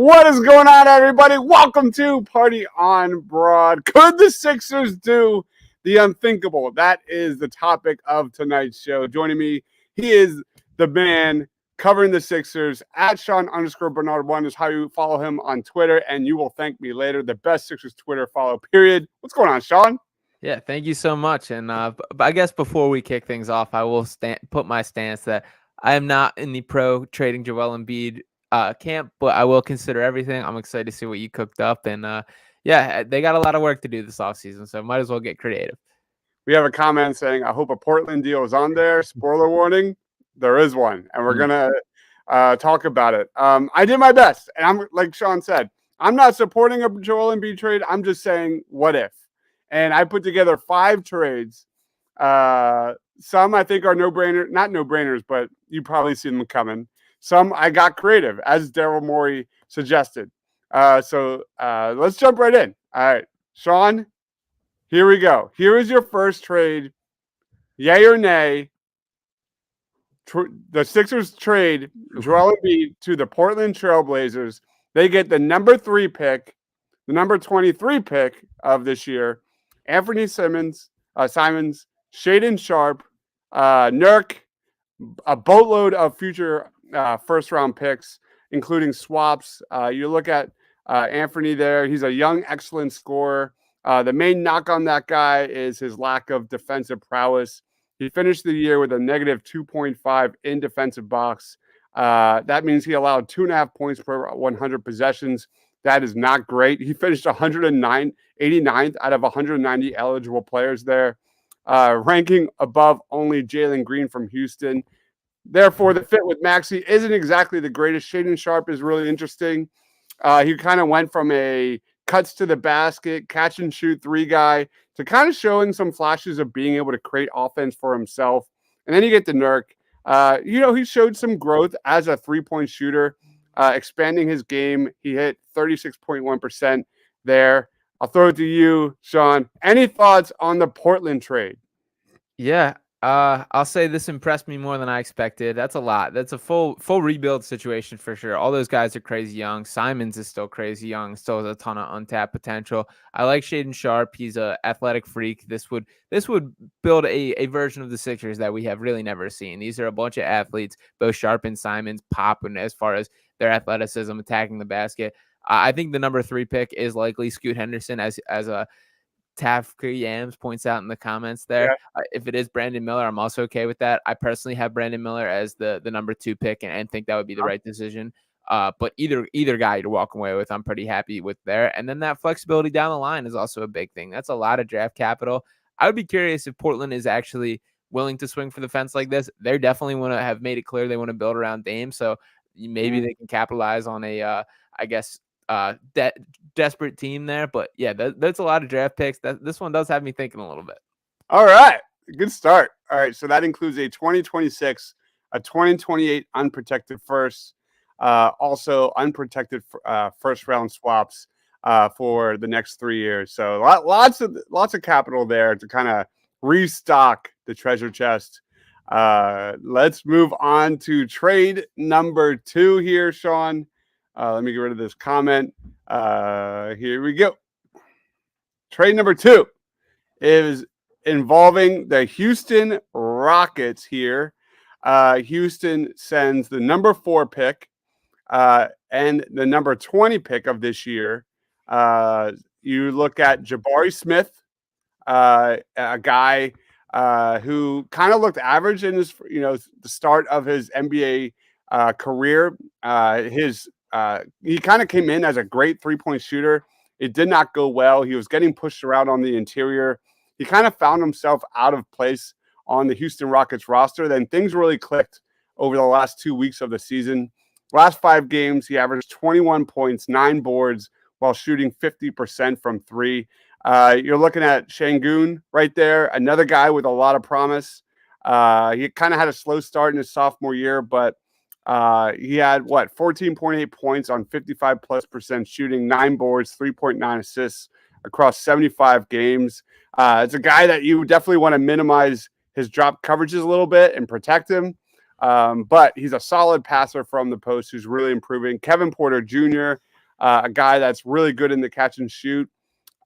What is going on, everybody? Welcome to Party on Broad. Could the Sixers do the unthinkable? That is the topic of tonight's show. Joining me, he is the man covering the Sixers at Sean_Bernard1 is how you follow him on Twitter, and you will thank me later. The best Sixers Twitter follow, period. What's going on, Sean? Yeah, thank you so much. And I guess before we kick things off, I will put my stance that I am not in the pro trading Joel Embiid camp, but I will consider everything. I'm excited to see what you cooked up. And yeah, they got a lot of work to do this offseason, so might as well get creative. We have a comment saying, I hope a Portland deal is on there. Spoiler warning, there is one, and we're going to talk about it. I did my best, and I'm like Sean said, I'm not supporting a Joel Embiid trade. I'm just saying, what if? And I put together 5 trades. Some I think are not no-brainers, but you probably see them coming. Some I got creative, as Daryl Morey suggested. So let's jump right in. All right, Sean, here we go. Here is your first trade. Yay or nay? The Sixers trade Joel Embiid to the Portland Trailblazers. They get the number 3 pick, the number 23 pick of this year. Anthony Simons, Shaedon Sharpe, Nurk, a boatload of future first-round picks, including swaps. You look at Anthony there. He's a young, excellent scorer. The main knock on that guy is his lack of defensive prowess. He finished the year with a negative 2.5 in defensive box. That means he allowed 2.5 points per 100 possessions. That is not great. He finished 89th out of 190 eligible players there, ranking above only Jalen Green from Houston. Therefore, the fit with Maxey isn't exactly the greatest. Shaedon Sharpe is really interesting. He kind of went from a cuts to the basket, catch and shoot 3 guy to kind of showing some flashes of being able to create offense for himself. And then you get to Nurk. He showed some growth as a 3-point shooter, expanding his game. He hit 36.1% there. I'll throw it to you, Sean. Any thoughts on the Portland trade? Yeah, I'll say this impressed me more than I expected. That's a lot. That's a full rebuild situation for sure. All those guys are crazy young. Simons is still crazy young. Still has a ton of untapped potential. I like Shaedon Sharpe. He's an athletic freak. This would build a version of the Sixers that we have really never seen. These are a bunch of athletes, both Sharpe and Simons, popping as far as their athleticism, attacking the basket. I think the number 3 pick is likely Scoot Henderson, as a Tafka Yams points out in the comments there. Yeah. If it is Brandon Miller, I'm also okay with that. I personally have Brandon Miller as the number 2 pick and think that would be the right decision. But either guy you're walking away with, I'm pretty happy with there. And then that flexibility down the line is also a big thing. That's a lot of draft capital. I would be curious if Portland is actually willing to swing for the fence like this. They definitely want to have made it clear they want to build around Dame. So maybe they can capitalize on a, desperate team there. But yeah, that's a lot of draft picks. This one does have me thinking a little bit. All right, good start. All right, so that includes a 2026, a 2028 unprotected first, also unprotected first round swaps for the next 3 years. So lots of capital there to kind of restock the treasure chest. Let's move on to trade number 2 here, Sean. Let me get rid of this comment. Here we go. Trade number 2 is involving the Houston Rockets here. Houston sends the number 4 pick and the number 20 pick of this year. You look at Jabari Smith, a guy who kind of looked average in his, the start of his NBA career. He kind of came in as a great 3-point shooter. It did not go well. He was getting pushed around on the interior. He kind of found himself out of place on the Houston Rockets roster. Then things really clicked over the last 2 weeks of the season. Last 5 games, he averaged 21 points, 9 boards, while shooting 50% from 3. You're looking at Şengün right there, another guy with a lot of promise. He kind of had a slow start in his sophomore year, but he had 14.8 points on 55+% shooting, 9 boards, 3.9 assists across 75 games. It's a guy that you definitely want to minimize his drop coverages a little bit and protect him. But he's a solid passer from the post who's really improving. Kevin Porter Jr., a guy that's really good in the catch and shoot.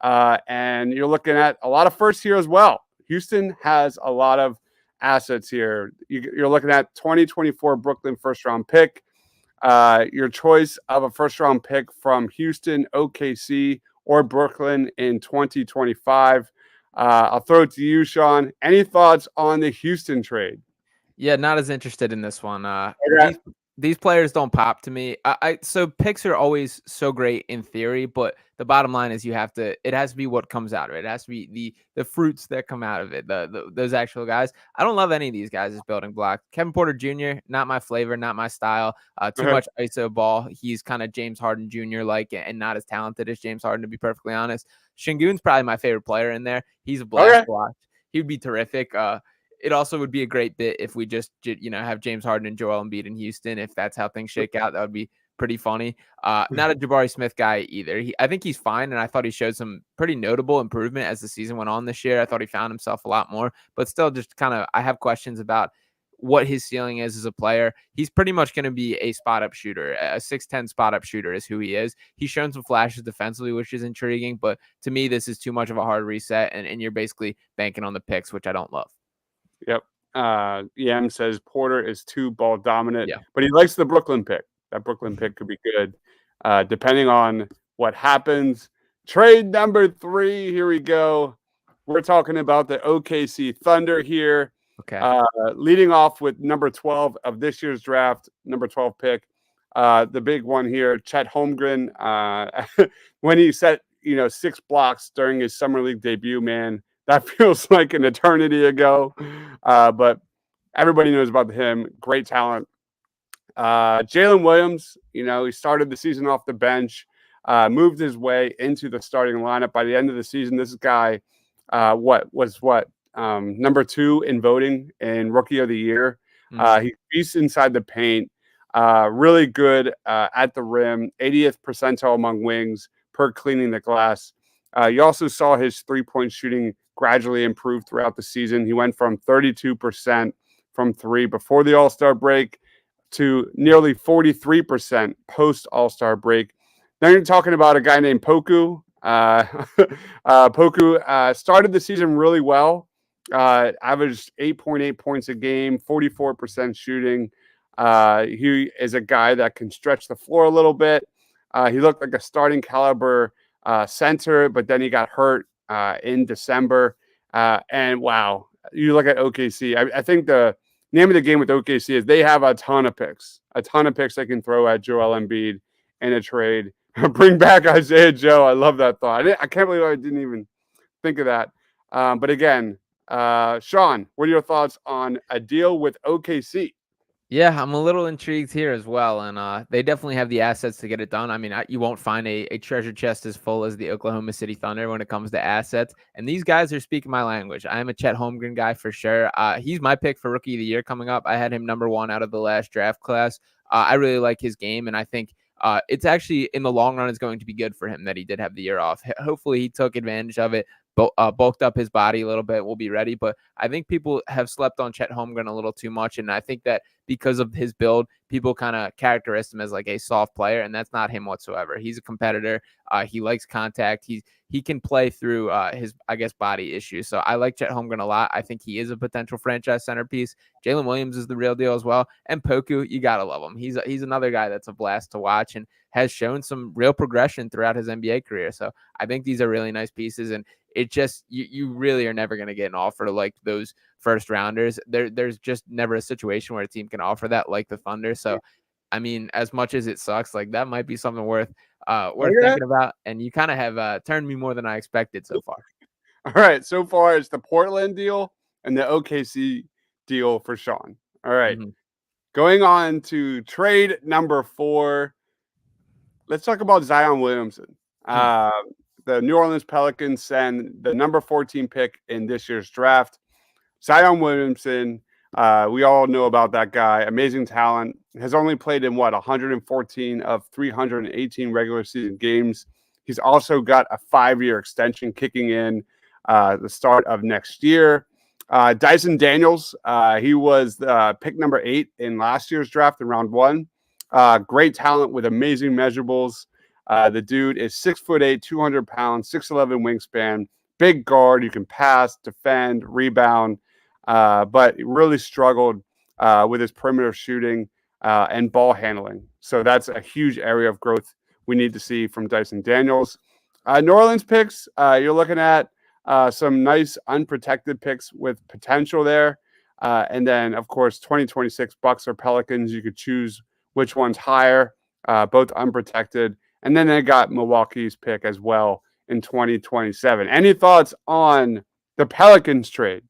And you're looking at a lot of firsts here as well. Houston has a lot of assets here. You're looking at 2024 Brooklyn first round pick. Your choice of a first round pick from Houston, OKC, or Brooklyn in 2025. I'll throw it to you, Sean. Any thoughts on the Houston trade? Yeah, not as interested in this one. Okay. These players don't pop to me. So picks are always so great in theory, but the bottom line is it has to be what comes out of it. It has to be the fruits that come out of it. Those actual guys. I don't love any of these guys as building blocks. Kevin Porter Jr., not my flavor, not my style. Too much ISO ball. He's kind of James Harden Jr. like, and not as talented as James Harden, to be perfectly honest. Şengün's probably my favorite player in there. He's a blast to watch. He would be terrific. It also would be a great bit if we just, have James Harden and Joel Embiid in Houston. If that's how things shake out, that would be pretty funny. Not a Jabari Smith guy either. I think he's fine, and I thought he showed some pretty notable improvement as the season went on this year. I thought he found himself a lot more, but still just I have questions about what his ceiling is as a player. He's pretty much going to be a spot-up shooter. A 6'10 spot-up shooter is who he is. He's shown some flashes defensively, which is intriguing, but to me, this is too much of a hard reset, and you're basically banking on the picks, which I don't love. Yep. EM says Porter is too ball dominant, but he likes the Brooklyn pick. That Brooklyn pick could be good, depending on what happens. Trade number 3. Here we go. We're talking about the OKC Thunder here. Okay. Leading off with number 12 of this year's draft, number 12 pick. The big one here, Chet Holmgren. When he set 6 blocks during his summer league debut, man. That feels like an eternity ago, but everybody knows about him. Great talent. Jalen Williams, he started the season off the bench, moved his way into the starting lineup. By the end of the season, this guy, number 2 in voting in Rookie of the Year. He feasts inside the paint, really good at the rim, 80th percentile among wings per cleaning the glass. You also saw his three-point shooting gradually improve throughout the season. He went from 32% from 3 before the All-Star break to nearly 43% post-All-Star break. Then you're talking about a guy named Poku. Poku started the season really well, averaged 8.8 points a game, 44% shooting. He is a guy that can stretch the floor a little bit. He looked like a starting caliber center, but then he got hurt in December. And wow, you look at OKC. I think the name of the game with OKC is they have a ton of picks they can throw at Joel Embiid in a trade. Bring back Isaiah Joe. I love that thought. I can't believe I didn't even think of that. But again, Sean, what are your thoughts on a deal with OKC? Yeah, I'm a little intrigued here as well, and they definitely have the assets to get it done. I mean, you won't find a treasure chest as full as the Oklahoma City Thunder when it comes to assets, and these guys are speaking my language. I am a Chet Holmgren guy for sure. He's my pick for Rookie of the Year coming up. I had him number 1 out of the last draft class. I really like his game, and I think it's actually, in the long run, is going to be good for him that he did have the year off. Hopefully, he took advantage of it. Bulked up his body a little bit, will be ready. But I think people have slept on Chet Holmgren a little too much. And I think that because of his build, people kind of characterize him as like a soft player, and that's not him whatsoever. He's a competitor. He likes contact. He can play through his, body issues. So I like Chet Holmgren a lot. I think he is a potential franchise centerpiece. Jalen Williams is the real deal as well. And Poku, you got to love him. He's another guy that's a blast to watch and has shown some real progression throughout his NBA career. So I think these are really nice pieces. And it just, you really are never going to get an offer like those first rounders. There's just never a situation where a team can offer that like the Thunder. So, I mean, as much as it sucks, like that might be something worth thinking about. And you kind of have turned me more than I expected so far. All right. So far, it's the Portland deal and the OKC deal for Sean. All right. Going on to trade number 4. Let's talk about Zion Williamson. The New Orleans Pelicans send the number 14 pick in this year's draft. Zion Williamson, we all know about that guy. Amazing talent. Has only played in 114 of 318 regular season games. He's also got a 5-year extension kicking in the start of next year. Dyson Daniels, he was pick number 8 in last year's draft in round 1. Great talent with amazing measurables. The dude is 6'8", 200 pounds, 6'11" wingspan, big guard. You can pass, defend, rebound, but really struggled with his perimeter shooting and ball handling. So that's a huge area of growth we need to see from Dyson Daniels. New Orleans picks, you're looking at some nice unprotected picks with potential there. And then, of course, 2026 Bucks or Pelicans. You could choose which one's higher, both unprotected. And then they got Milwaukee's pick as well in 2027. Any thoughts on the Pelicans trade?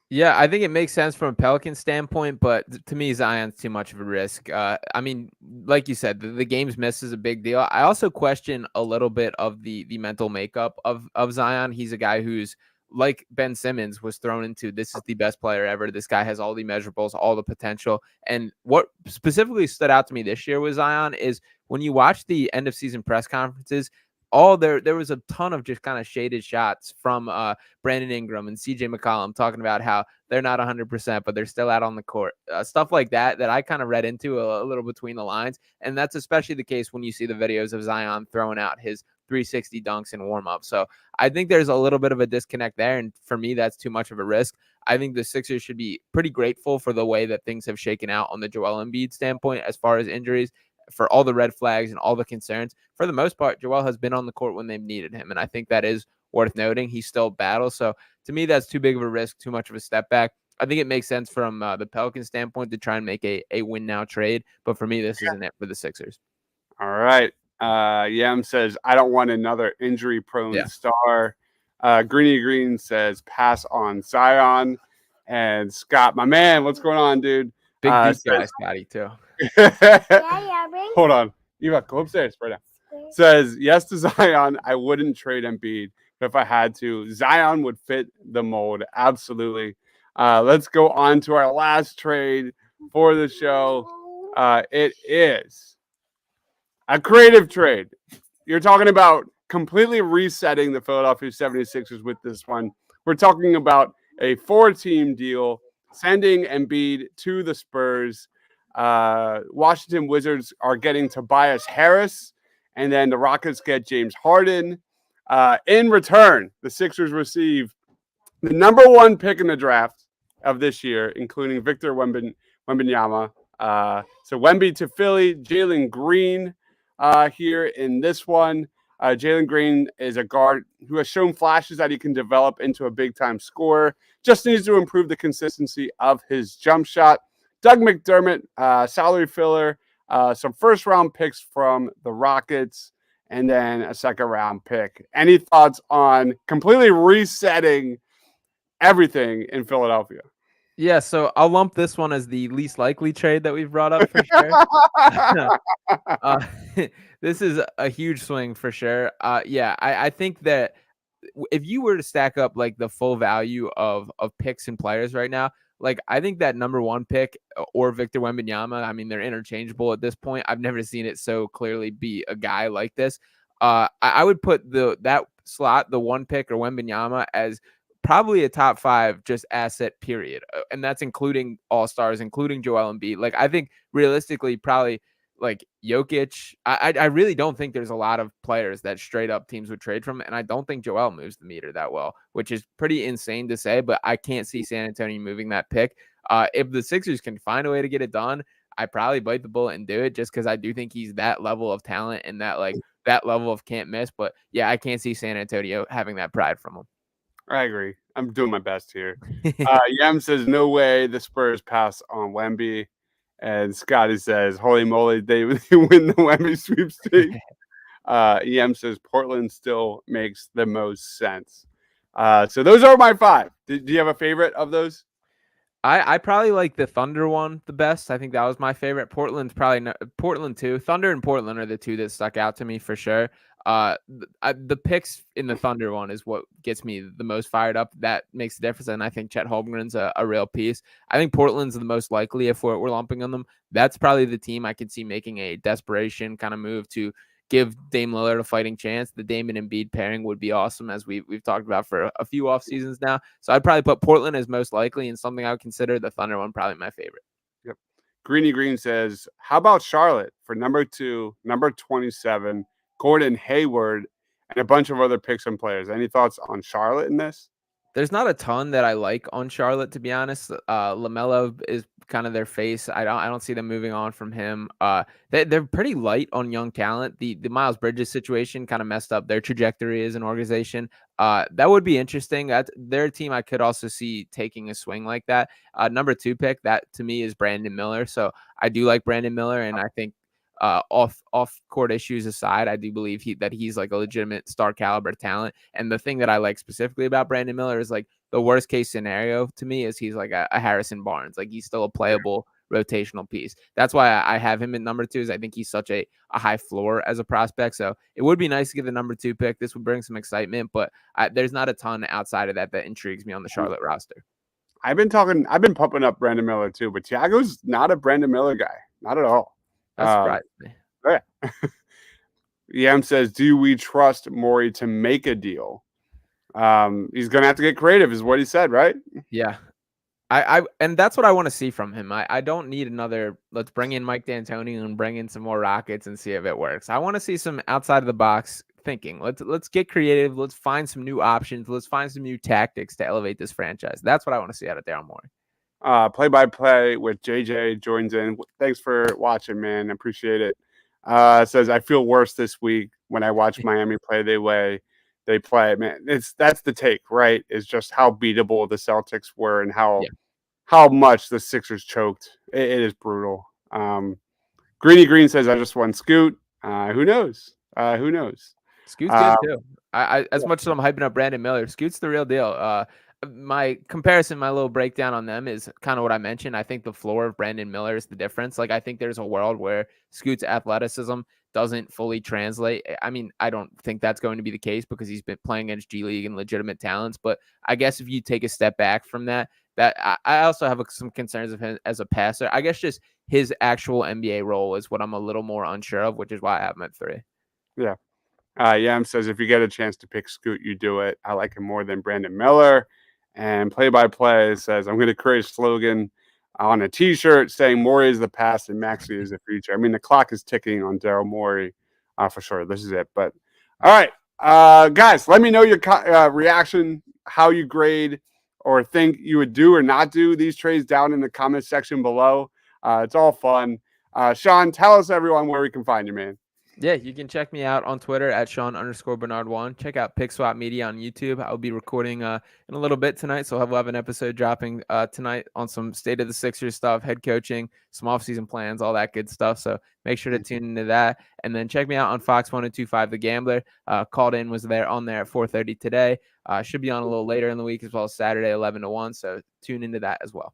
Yeah, I think it makes sense from a Pelican standpoint, but to me, Zion's too much of a risk. I mean, like you said, the game's miss is a big deal. I also question a little bit of the mental makeup of Zion. He's a guy who's like Ben Simmons was thrown into. This is the best player ever. This guy has all the measurables, all the potential. And what specifically stood out to me this year with Zion is when you watch the end of season press conferences, there was a ton of just kind of shaded shots from Brandon Ingram and CJ McCollum talking about how they're not 100%, but they're still out on the court. Stuff like that I kind of read into a little between the lines. And that's especially the case when you see the videos of Zion throwing out his 360 dunks in warm-up. So I think there's a little bit of a disconnect there. And for me, that's too much of a risk. I think the Sixers should be pretty grateful for the way that things have shaken out on the Joel Embiid standpoint as far as injuries, for all the red flags and all the concerns. For the most part, Joel has been on the court when they've needed him, and I think that is worth noting. He still battles. So to me, that's too big of a risk, too much of a step back. I think it makes sense from the Pelicans standpoint to try and make a win now trade. But for me, this isn't it for the Sixers. All right. Yam says, I don't want another injury-prone star. Greeny Green says, pass on Zion. And Scott, my man, what's going on, dude? Big deep guy, Scotty, too. Hold on. Eva, go upstairs right now. Says, yes to Zion. I wouldn't trade Embiid, but if I had to, Zion would fit the mold. Absolutely. Let's go on to our last trade for the show. It is a creative trade. You're talking about completely resetting the Philadelphia 76ers with this one. We're talking about a 4-team deal, sending Embiid to the Spurs. Washington Wizards are getting Tobias Harris, and then the Rockets get James Harden. In return, the Sixers receive the number 1 pick in the draft of this year, including Victor Wembanyama. So Wemby to Philly, Jalen Green here in this one. Jalen Green is a guard who has shown flashes that he can develop into a big-time scorer. Just needs to improve the consistency of his jump shot. Doug McDermott, salary filler, some first-round picks from the Rockets, and then a second-round pick. Any thoughts on completely resetting everything in Philadelphia? Yeah, so I'll lump this one as the least likely trade that we've brought up for sure. This is a huge swing for sure. I think that if you were to stack up like the full value of picks and players right now, like I think that number 1 pick or Victor Wembanyama, I mean, they're interchangeable at this point. I've never seen it so clearly be a guy like this. I would put that slot, the 1 pick or Wembanyama, as probably a top 5 just asset period. And that's including all-stars, including Joel Embiid. Like I think realistically, probably like Jokic, I really don't think there's a lot of players that straight up teams would trade from. And I don't think Joel moves the meter that well, which is pretty insane to say, but I can't see San Antonio moving that pick. If the Sixers can find a way to get it done, I probably bite the bullet and do it just because I do think he's that level of talent and that level of can't miss. But yeah, I can't see San Antonio having that pride from him. I agree. I'm doing my best here. Yam says, no way the Spurs pass on Wemby. And Scotty says, holy moly, they win the Wemby sweepstakes. Yam says, Portland still makes the most sense. So those are my 5. Do you have a favorite of those? I probably like the Thunder one the best. I think that was my favorite. Portland's probably Portland too. Thunder and Portland are the 2 that stuck out to me for sure. The picks in the Thunder one is what gets me the most fired up. That makes the difference, and I think Chet Holmgren's a real piece. I think Portland's the most likely if we're lumping on them. That's probably the team I could see making a desperation kind of move to give Dame Lillard a fighting chance. The Dame and Embiid pairing would be awesome, as we've talked about for a few off seasons now. So I'd probably put Portland as most likely, and something I would consider the Thunder one probably my favorite. Yep. Greeny Green says, how about Charlotte for number 2, number 27, Gordon Hayward, and a bunch of other picks and players. Any thoughts on Charlotte in this? There's not a ton that I like on Charlotte, to be honest. LaMelo is kind of their face. I don't see them moving on from him. They're pretty light on young talent. The Miles Bridges situation kind of messed up their trajectory as an organization. That would be interesting. They're a team I could also see taking a swing like that. Number 2 pick, that to me is Brandon Miller. So I do like Brandon Miller, and I think off court issues aside, I do believe that he's like a legitimate star caliber talent. And the thing that I like specifically about Brandon Miller is like the worst case scenario to me is he's like a Harrison Barnes. Like he's still a playable rotational piece. That's why I have him at number 2. Is I think he's such a high floor as a prospect. So it would be nice to get the number 2 pick. This would bring some excitement, but there's not a ton outside of that intrigues me on the Charlotte roster. I've been pumping up Brandon Miller too, but Tiago's not a Brandon Miller guy. Not at all. That surprised me. Yeah. Yam says, do we trust Morey to make a deal? He's going to have to get creative is what he said, right? Yeah. And that's what I want to see from him. I don't need another, let's bring in Mike D'Antoni and bring in some more Rockets and see if it works. I want to see some outside of the box thinking. Let's get creative. Let's find some new options. Let's find some new tactics to elevate this franchise. That's what I want to see out of Daryl Morey. Play-by-play with JJ joins in. Thanks for watching, man. Appreciate it. Says, I feel worse this week when I watch Miami play the way they play. Man, that's the take, right? Is just how beatable the Celtics were and how much the Sixers choked. It is brutal. Greeny Green says, I just won Scoot. Who knows? Who knows? Scoot's good too. As much as I'm hyping up Brandon Miller, Scoot's the real deal. My comparison, my little breakdown on them is kind of what I mentioned. I think the floor of Brandon Miller is the difference. Like, I think there's a world where Scoot's athleticism doesn't fully translate. I mean, I don't think that's going to be the case because he's been playing against G League and legitimate talents. But I guess if you take a step back from that I also have some concerns of him as a passer. I guess just his actual NBA role is what I'm a little more unsure of, which is why I have him at 3. Yeah. Yam says, if you get a chance to pick Scoot, you do it. I like him more than Brandon Miller. And play-by-play says, I'm going to create a slogan on a T-shirt saying Morey is the past and Maxey is the future. I mean, the clock is ticking on Daryl Morey for sure. This is it. But all right, guys, let me know your reaction, how you grade or think you would do or not do these trades down in the comment section below. It's all fun. Sean, tell us, everyone, where we can find you, man. Yeah, you can check me out on Twitter at Sean_Bernard1. Check out PickSwap Media on YouTube. I'll be recording in a little bit tonight, so we'll have an episode dropping tonight on some State of the Sixers stuff, head coaching, some offseason plans, all that good stuff. So make sure to tune into that. And then check me out on Fox 1025 The Gambler. Called in was there on there at 4:30 today. Should be on a little later in the week as well as Saturday 11 to 1. So tune into that as well.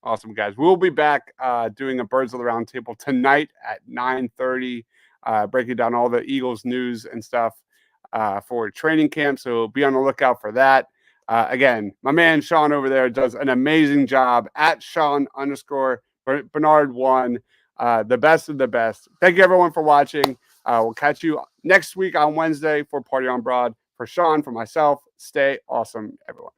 Awesome, guys. We'll be back doing a Birds of the Round Table tonight at 9:30. Breaking down all the Eagles news and stuff for training camp. So be on the lookout for that. Again, my man Sean over there does an amazing job at Sean_Bernard1, the best of the best. Thank you, everyone, for watching. We'll catch you next week on Wednesday for Party on Broad. For Sean, for myself, stay awesome, everyone.